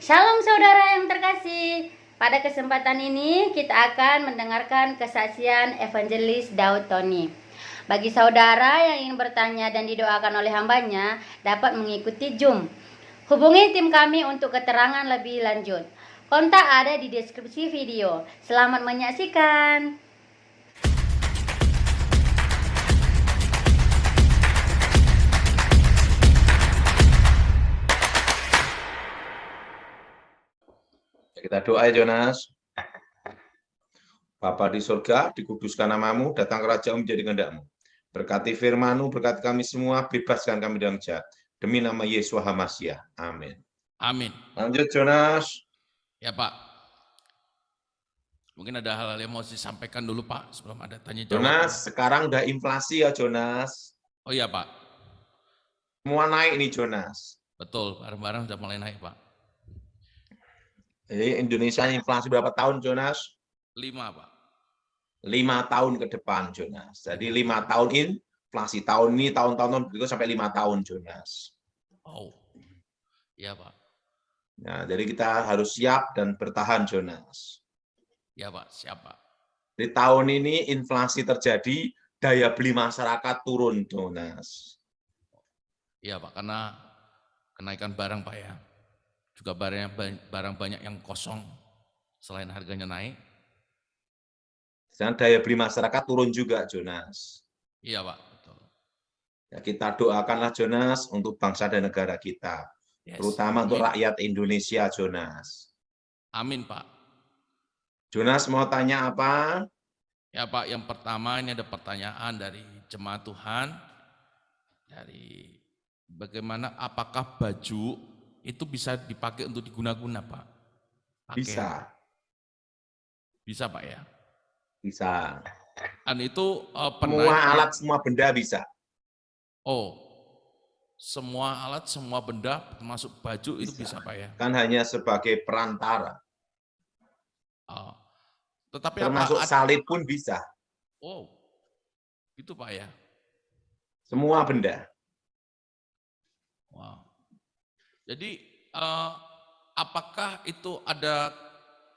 Shalom saudara yang terkasih. Pada kesempatan ini kita akan mendengarkan kesaksian Evangelis Daud Tony. Bagi saudara yang ingin bertanya dan didoakan oleh hambanya, dapat mengikuti Zoom. Hubungi tim kami untuk keterangan lebih lanjut. Kontak ada di deskripsi video. Selamat menyaksikan. Kita doa ya Jonas. Bapa di surga, dikuduskan namamu, datang kerajaan menjadi kehendak-mu. Berkati firman-Mu, berkati kami semua, bebaskan kami dari jahat. Demi nama Yesus Hamasyah. Amin. Amin. Lanjut Jonas. Ya Pak. Mungkin ada hal-hal yang mau disampaikan dulu Pak, sebelum ada tanya jawab. Jonas, sekarang udah inflasi ya Jonas. Oh iya Pak. Semua naik nih Jonas. Betul, barang-barang sudah mulai naik Pak. Jadi Indonesia inflasi berapa tahun Jonas? 5 Pak. 5 tahun ke depan Jonas. Jadi 5 tahun inflasi tahun ini, tahun-tahun berikut sampai 5 tahun Jonas. Oh, iya Pak. Nah, jadi kita harus siap dan bertahan Jonas. Ya Pak, siap Pak. Di tahun ini inflasi terjadi, daya beli masyarakat turun Jonas. Iya Pak, karena kenaikan barang Pak ya. Juga barang banyak yang kosong selain harganya naik. Dan daya beli masyarakat turun juga Jonas. Iya Pak, betul. Ya, kita doakanlah Jonas untuk bangsa dan negara kita. Yes. Terutama Amin. Untuk rakyat Indonesia Jonas. Amin Pak. Jonas mau tanya apa? Ya Pak, yang pertama ini ada pertanyaan dari jemaat Tuhan. Dari bagaimana apakah baju itu bisa dipakai untuk diguna-guna Pak? Bisa. Bisa Pak ya? Bisa. Dan itu semua alat, semua benda bisa. Oh, semua alat, semua benda, termasuk baju bisa. Itu bisa Pak ya? Kan hanya sebagai perantara. Oh. Tetapi termasuk salib pun bisa. Oh, itu Pak ya? Semua benda. Wow. Jadi apakah itu ada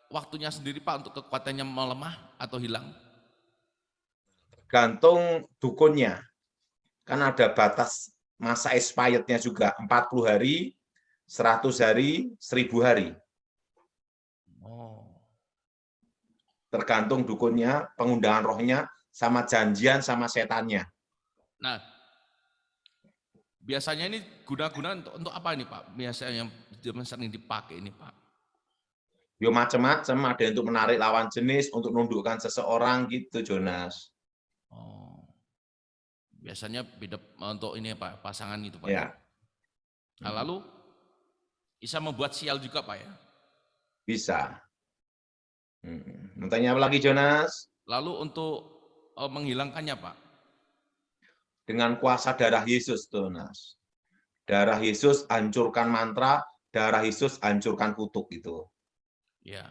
waktunya sendiri Pak untuk kekuatannya melemah atau hilang? Tergantung dukunnya. Kan ada batas masa expirednya juga, 40 hari, 100 hari, 1000 hari. Oh. Tergantung dukunnya, pengundangan rohnya, sama janjian sama setannya. Nah, biasanya ini guna-guna untuk apa ini Pak? Biasanya yang sering dipakai ini Pak? Yo macam-macam, ada yang untuk menarik lawan jenis, untuk menundukkan seseorang gitu Jonas. Oh. Biasanya beda untuk ini Pak, pasangan itu Pak. Ya. Nah, lalu bisa membuat sial juga Pak ya? Bisa. Mau tanya apa lagi Jonas? Lalu untuk menghilangkannya Pak? Dengan kuasa darah Yesus Jonas. Darah Yesus hancurkan mantra, darah Yesus hancurkan kutuk itu. Ya.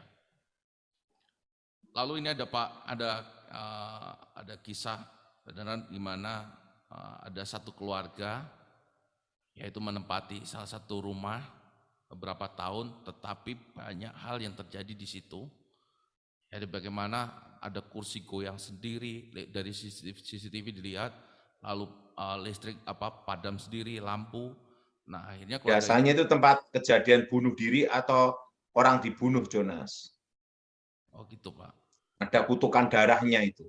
Lalu ini ada Pak, ada kisah beneran di mana ada satu keluarga yaitu menempati salah satu rumah beberapa tahun, tetapi banyak hal yang terjadi di situ. Jadi bagaimana ada kursi goyang sendiri dari CCTV dilihat, lalu listrik padam sendiri, lampu. Nah akhirnya biasanya itu tempat kejadian bunuh diri atau orang dibunuh Jonas. Oh gitu Pak. Ada kutukan darahnya itu.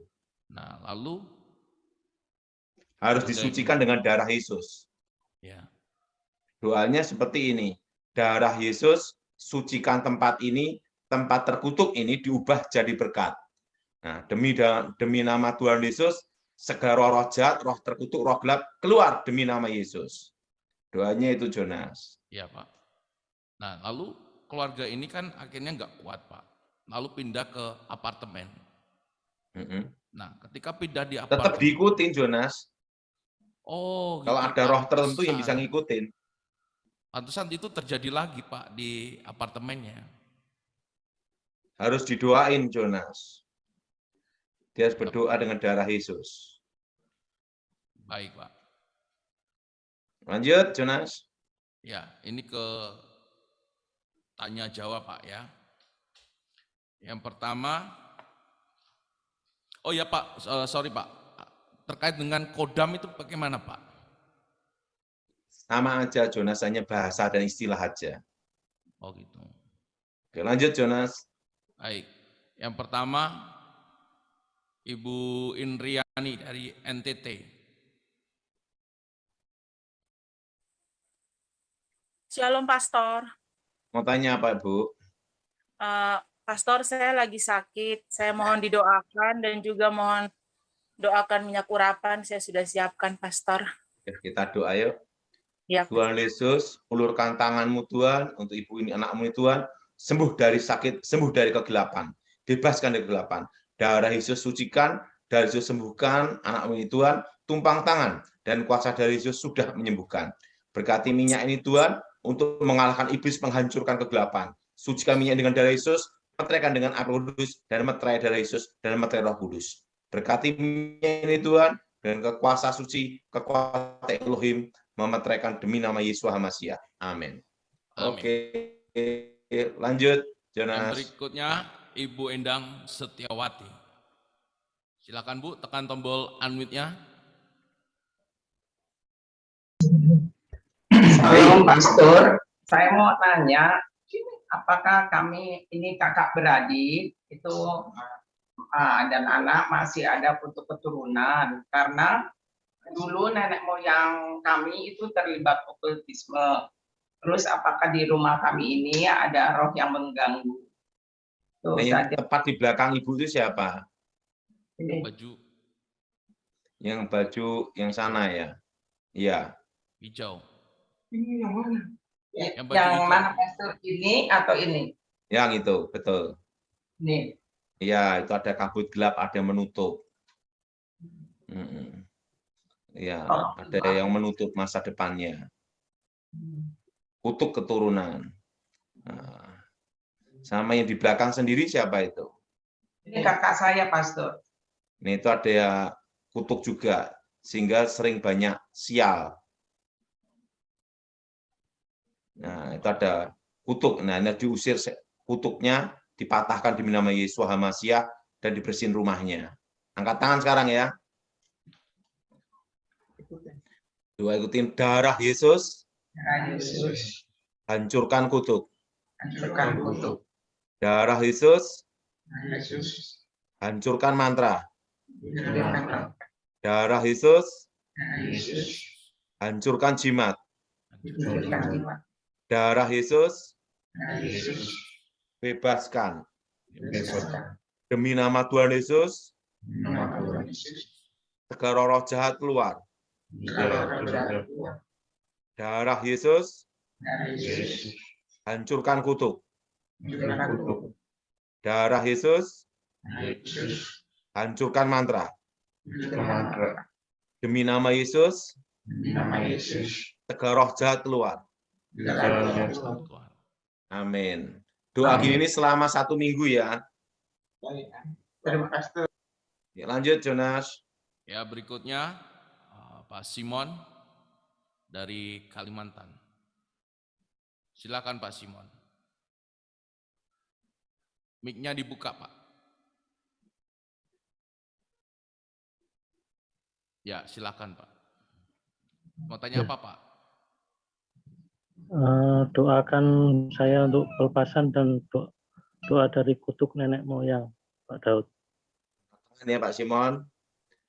Nah lalu harus disucikan dengan darah Yesus. Ya. Doanya seperti ini. Darah Yesus sucikan tempat ini, tempat terkutuk ini diubah jadi berkat. Nah, demi nama Tuhan Yesus, segala roh jahat, roh terkutuk, roh gelap keluar demi nama Yesus. Doanya itu Jonas. Iya Pak. Nah lalu keluarga ini kan akhirnya nggak kuat Pak. Lalu pindah ke apartemen. Nah ketika pindah di apartemen. Tetap diikutin Jonas. Oh. Kalau gitu, ada roh tertentu yang bisa ngikutin. Pantesan itu terjadi lagi Pak di apartemennya. Harus didoain Jonas. Dia harus berdoa dengan darah Yesus. Baik Pak. Lanjut Jonas. Ya, ini ke tanya jawab Pak ya. Yang pertama, oh ya Pak, sorry Pak, terkait dengan kodam itu bagaimana Pak? Sama aja, Jonas, hanya bahasa dan istilah aja. Oh gitu. Oke, lanjut, Jonas. Baik, yang pertama Ibu Indriani dari NTT. Shalom Pastor. Mau tanya apa, Bu? Pastor, saya lagi sakit. Saya mohon didoakan dan juga mohon doakan minyak urapan. Saya sudah siapkan, Pastor. Oke, kita doa yuk. Ya. Tuhan Yesus, ulurkan tangan-Mu Tuhan, untuk ibu ini, anak-Mu ini Tuhan, sembuh dari sakit, sembuh dari kegelapan, bebaskan dari kegelapan. Darah Yesus sucikan, darah Yesus sembuhkan, anak-Mu ini Tuhan, tumpang tangan, dan kuasa dari Yesus sudah menyembuhkan. Berkati minyak ini Tuhan, untuk mengalahkan iblis, menghancurkan kegelapan. Sucikan minyak dengan darah Yesus, meteraikan dengan api kudus, dan meterai darah Yesus, dan meterai Roh Kudus. Berkati minyak ini Tuhan, dengan kekuasaan suci, kekuatan Elohim, memeteraikan demi nama Yesus HaMasyiah. Amin. Oke, lanjut, Jonas. Yang berikutnya Ibu Endang Setiawati. Silakan Bu, tekan tombol unmute-nya. Halo Pastor, saya mau tanya, apakah kami ini kakak beradik itu dan anak masih ada putu keturunan? Karena dulu nenek moyang kami itu terlibat okultisme. Terus apakah di rumah kami ini ada roh yang mengganggu? Tuh, Nah, yang tepat di belakang ibu itu siapa? Baju Yang baju yang sana ya? Iya. hijau. Ini yang mana? Yang baju Yang hijau. mana Pastor? Ini atau ini? Yang itu, betul. Ini. Iya, itu ada kabut gelap, ada yang menutup. Ya, ada yang menutup masa depannya. Kutuk keturunan. Nah, sama yang di belakang sendiri siapa itu? Ini kakak saya, Pastor. Ini itu ada ya kutuk juga, sehingga sering banyak sial. Nah, itu ada kutuk. Nah, ini diusir kutuknya, dipatahkan demi nama Yesus HaMasyiah, dan dibersihin rumahnya. Angkat tangan sekarang ya. Doa ikutin darah Yesus, Yesus, hancurkan kutuk. hancurkan kutuk. Darah Yesus, Yesus, hancurkan mantra. hancurkan Darah Yesus, Yesus, hancurkan jimat. hancurkan jimat. Darah Yesus, Yesus, bebaskan. bebaskan. Demi nama Tuhan Yesus, Nama Tuhan Yesus, segala roh jahat keluar. Darah Yesus, Yesus, hancurkan kutuk. hancurkan kutuk. Darah Yesus, Yesus, hancurkan mantra. hancurkan mantra. Demi nama Yesus, Nama Yesus, segala roh jahat keluar. Keluar. Amin. Doa gini ini selama 1 minggu ya. Terima kasih. Ya, lanjut, Jonas. Ya, berikutnya Pak Simon dari Kalimantan. Silakan Pak Simon. Mic-nya dibuka, Pak. Ya, silakan Pak. Mau tanya apa, Pak? Doakan saya untuk pelepasan dan doa dari kutuk nenek moyang, Pak Daud. Ini ya, Pak Simon.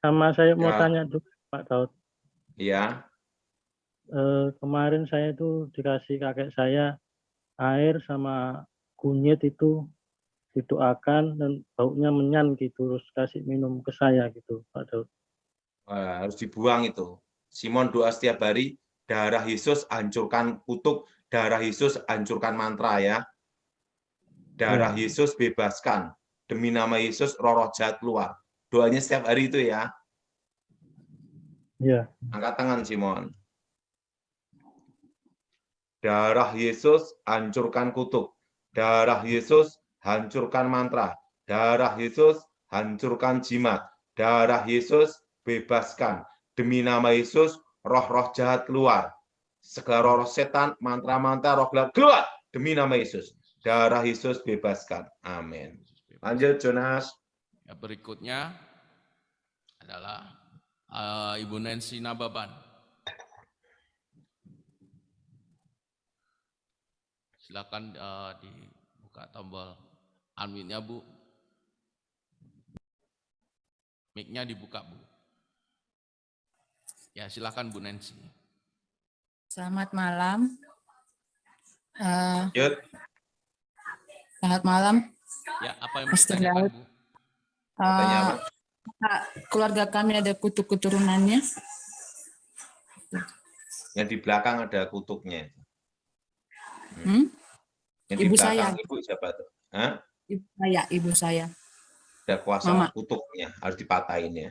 Sama saya mau Ya. tanya juga, Pak Daud. Iya. Kemarin saya itu dikasih kakek saya air sama kunyit itu didoakan dan baunya menyan gitu, terus kasih minum ke saya gitu, Pak Daud. Wah, harus dibuang itu. Simon doa setiap hari, darah Yesus hancurkan kutuk, darah Yesus hancurkan mantra ya. Darah Yesus bebaskan. Demi nama Yesus roh-roh jahat keluar. Doanya setiap hari itu ya. Iya. Angkat tangan Simon. Darah Yesus hancurkan kutuk. Darah Yesus hancurkan mantra. Darah Yesus hancurkan jimat. Darah Yesus bebaskan. Demi nama Yesus roh-roh jahat keluar. Segala roh setan, mantra-mantra, roh gelap keluar demi nama Yesus. Darah Yesus bebaskan. Amin. Lanjut, Jonas. Ya, berikutnya adalah Ibu Nancy Nababan. Silakan dibuka tombol unmute-nya, Bu. Mic-nya dibuka, Bu. Ya, silakan Bu Nancy. Selamat malam. Lanjut. Selamat malam. Ya, apa yang Pastor ditanyakan, Daud. Bu? Tanya apa? Keluarga kami ada kutuk keturunannya. Yang di belakang ada kutuknya. Yang di Ibu belakang saya. Ibu siapa tuh? Hah? Ibu saya. Ada kuasa Mama. kutuknya, harus dipatahin ya.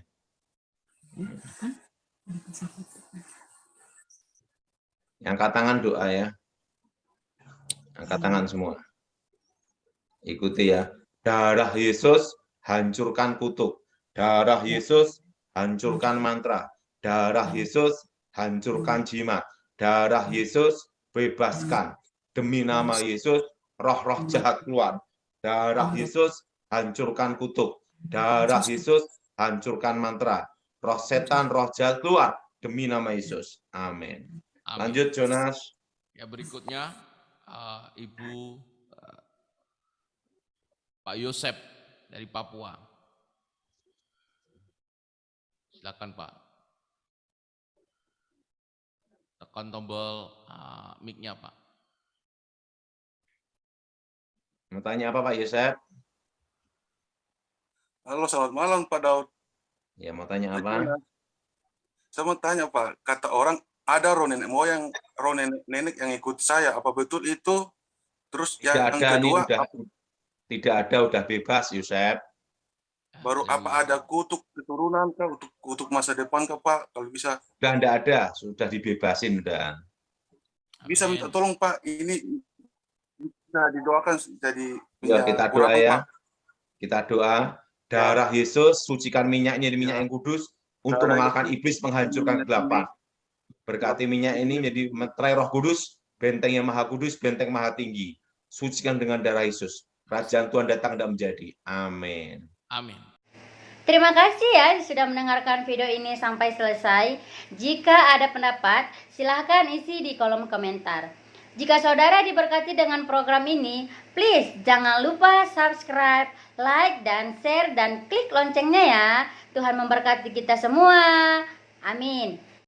Angkat tangan doa ya. Angkat tangan semua. Ikuti ya. Darah Yesus hancurkan kutuk. Darah Yesus hancurkan mantra. Darah Yesus hancurkan jimat. Darah Yesus bebaskan. Demi nama Yesus, roh-roh jahat keluar. Darah Yesus hancurkan kutuk. Darah Yesus hancurkan mantra. Roh setan, roh jahat keluar. Demi nama Yesus. Amin. Amin. Lanjut, Jonas. Ya, berikutnya Ibu Pak Yosep dari Papua. Silakan, Pak. Tekan tombol mic-nya, Pak. Mau tanya apa, Pak Yosep? Halo, selamat malam Pak Daud. Ya, mau tanya apa? Saya mau tanya Pak, kata orang ada roh nenek moyang, roh nenek yang ikut saya, apa betul itu? Terus Tidak yang ada, ini kedua, tidak ada, udah bebas, Yosep. baru apa ada kutuk keturunan kah, kutuk masa depan kah Pak? Kalau bisa, Sudah tidak ada, sudah dibebasin, udah. bisa minta Amin. tolong Pak, ini bisa didoakan jadi Ya, kita doa urapan, ya. Pak. Kita doa, darah Yesus, sucikan minyaknya di minyak yang kudus, untuk mengalahkan iblis, menghancurkan kegelapan. Berkati minyak ini menjadi meterai roh kudus, benteng yang maha kudus, benteng maha tinggi. Sucikan dengan darah Yesus. Kerajaan Tuhan datang dan menjadi. Amin. Amin. Terima kasih ya sudah mendengarkan video ini sampai selesai. Jika ada pendapat, silahkan isi di kolom komentar. Jika saudara diberkati dengan program ini, please jangan lupa subscribe, like, dan share, dan klik loncengnya ya. Tuhan memberkati kita semua. Amin.